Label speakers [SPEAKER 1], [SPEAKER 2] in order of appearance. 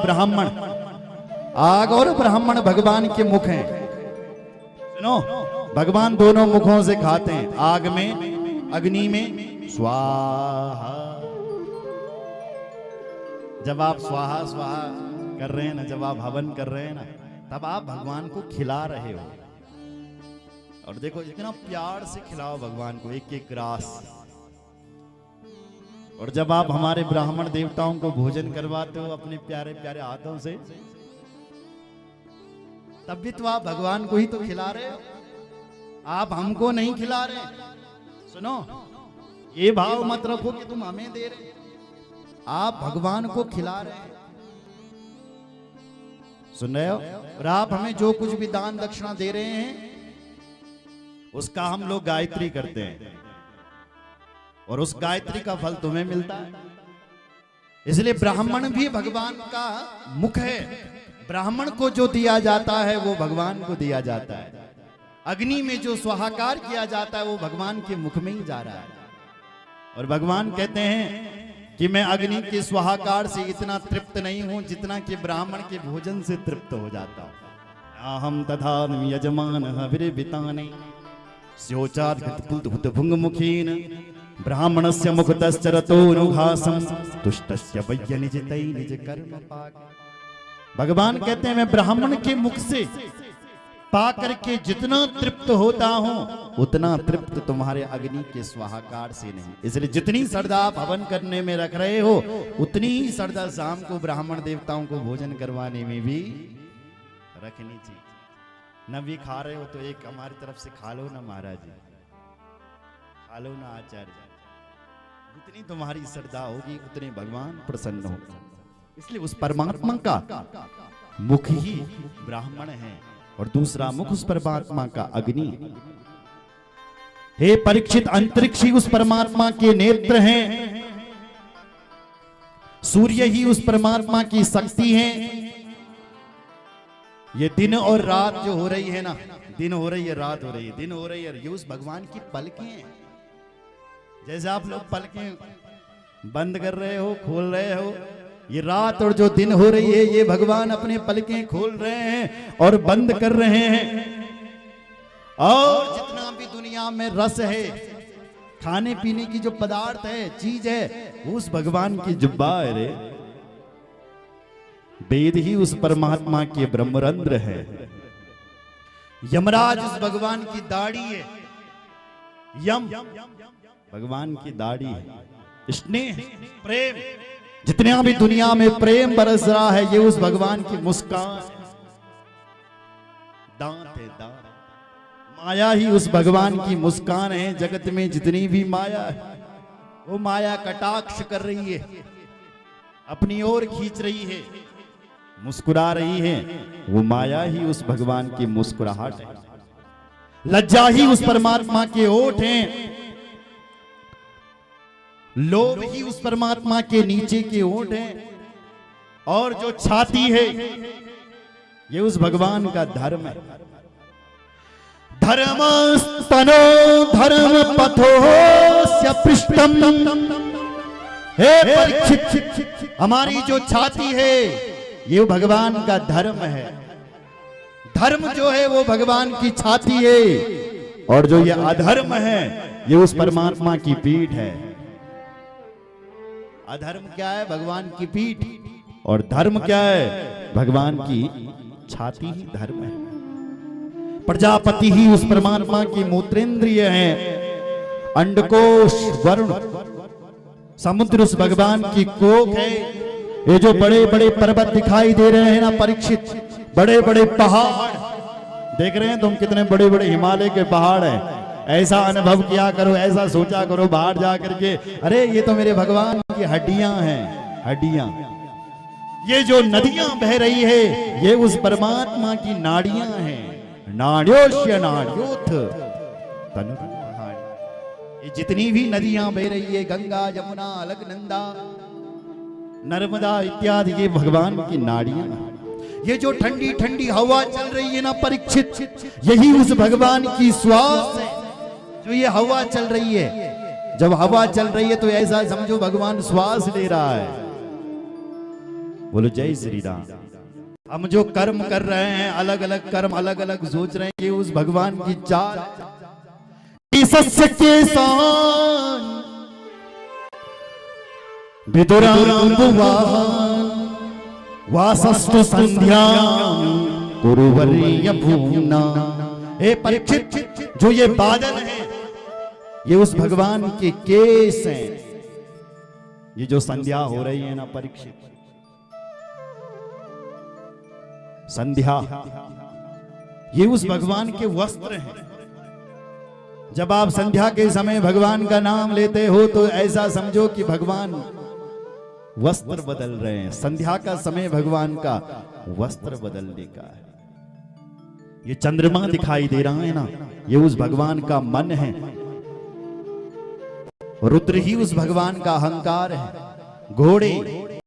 [SPEAKER 1] ब्राह्मण, आग और ब्राह्मण भगवान के मुख हैं। सुनो, भगवान दोनों मुखों से खाते हैं, आग में, अग्नि में स्वाहा। जब आप स्वाहा स्वाहा कर रहे हैं ना, जब आप हवन कर रहे हैं ना, तब आप भगवान को खिला रहे हो। और देखो इतना प्यार से खिलाओ भगवान को, एक एक रास। और जब आप हमारे ब्राह्मण देवताओं को भोजन करवाते हो अपने प्यारे प्यारे हाथों से, तब भी तो आप भगवान को ही तो खिला रहे हो, आप हमको नहीं खिला रहे। सुनो, ये भाव मत रखो कि तुम हमें दे रहे, आप भगवान को खिला रहे हैं। सुन रहे हो? और आप हमें जो कुछ भी दान दक्षिणा दे रहे हैं, उसका हम लोग गायत्री करते हैं, और उस गायत्री का फल तुम्हें मिलता है। इसलिए ब्राह्मण भी भगवान का मुख है। ब्राह्मण को जो दिया जाता है वो भगवान को दिया जाता है। अग्नि में जो स्वाहाकार किया जाता है वो भगवान के मुख में ही जा रहा है। और भगवान कहते हैं कि मैं अग्नि के स्वाहाकार से इतना तृप्त नहीं हूं जितना कि ब्राह्मण के भोजन से तृप्त हो जाता हूं। अहम तथा यजमान हविर्वितानि स्योचाद् भुंगमुखीन ब्राह्मणस्य मुखतश्चरतोनुघासं तुष्टस्य वय्य निजतै निज कर्म पाक। भगवान कहते हैं मैं ब्राह्मण के मुख से पा करके जितना तृप्त होता हूं, उतना तृप्त तुम्हारे अग्नि के स्वाहाकार से नहीं। इसलिए जितनी श्रद्धा आप हवन करने में रख रहे हो, उतनी ही श्रद्धा शाम को ब्राह्मण देवताओं को भोजन करवाने में भी रखनी चाहिए। न भी खा रहे हो तो एक हमारी तरफ से खा लो ना महाराज जी, खा लो ना आचार्य। जितनी तुम्हारी श्रद्धा होगी उतने भगवान प्रसन्न होंगे। इसलिए उस परमात्मा का मुख ही ब्राह्मण है और दूसरा मुख उस परमात्मा का अग्नि। हे परीक्षित, अंतरिक्ष ही उस परमात्मा के नेत्र हैं, सूर्य ही उस परमात्मा की शक्ति है। ये दिन और रात जो हो रही है ना, दिन हो रही है, रात हो रही है, दिन हो रही है, ये उस भगवान की पलकें हैं। जैसे आप लोग पलकें बंद कर रहे हो, खोल रहे हो, ये रात और जो दिन हो रही है, ये भगवान अपने पलकें खोल रहे हैं और बंद कर रहे हैं। और जितना भी दुनिया में रस है, खाने पीने की जो पदार्थ है, चीज है, उस भगवान की जुब्बा है रे। वेद ही उस परमात्मा के ब्रह्मरंध्र है। यमराज उस भगवान की दाढ़ी है। यम भगवान की दाढ़ी है। स्नेह, प्रेम, जितना भी दुनिया में प्रेम बरस रहा है, ये उस भगवान की मुस्कान। दांत है, दांत। माया ही उस भगवान की मुस्कान है। जगत में जितनी भी माया है, वो माया कटाक्ष कर रही है, अपनी ओर खींच रही है, मुस्कुरा रही है। वो माया ही उस भगवान की मुस्कुराहट है। लज्जा ही उस परमात्मा के होठ हैं। लोभ ही उस परमात्मा के नीचे के होंठ हैं। और जो छाती है, ये उस भगवान का धर्म है। धर्म स्तनो धर्म पथोस्य पृष्ठम। हे परीक्षित, हमारी जो छाती है, ये भगवान का धर्म है। धर्म जो है वो भगवान की छाती है, और जो ये अधर्म है, ये उस परमात्मा की पीठ है। अधर्म क्या है? भगवान की पीठ। और धर्म क्या है? भगवान की छाती ही धर्म है। प्रजापति ही उस परमात्मा की मूत्रेंद्रिय है। अंडकोश, वरुण, समुद्र उस भगवान की कोख है। ये जो बड़े बड़े पर्वत दिखाई दे रहे हैं ना परीक्षित, बड़े बड़े पहाड़ देख रहे हैं तुम, कितने बड़े बड़े हिमालय के पहाड़ हैं। ऐसा अनुभव किया करो, ऐसा सोचा करो बाहर जा करके, अरे ये तो मेरे भगवान की हड्डियां हैं, हड्डियां। ये जो नदियां बह रही है, ये उस परमात्मा की नाड़ियां हैं। नाड्योश्य नाड्योथ तनु। ये जितनी भी नदियां बह रही है, गंगा, यमुना, अलकनंदा, नर्मदा इत्यादि, ये भगवान की नाड़ियां। ये जो ठंडी ठंडी हवा चल रही है ना परीक्षित, यही उस भगवान की श्वास है। जो ये हवा चल रही है, जब हवा चल रही है तो ऐसा समझो भगवान श्वास ले रहा है। बोलो जय श्री राम। हम जो कर्म कर रहे हैं, अलग अलग कर्म, अलग अलग सोच रहे हैं, ये उस भगवान की चाल। सस्य के सान वासस्तु संध्या कुरुवर्य भूना। ए परीक्षित, जो ये बादल हैं, ये उस भगवान के केस हैं। ये जो संध्या हो रही है ना परीक्षित, संध्या, ये उस भगवान के वस्त्र हैं। जब आप संध्या के समय भगवान का नाम लेते हो तो ऐसा समझो कि भगवान वस्त्र बदल रहे हैं। संध्या का समय भगवान का वस्त्र बदलने का है। ये चंद्रमा दिखाई दे रहा है ना, ये उस भगवान का मन है। रुद्र ही उस भगवान का अहंकार है। घोड़े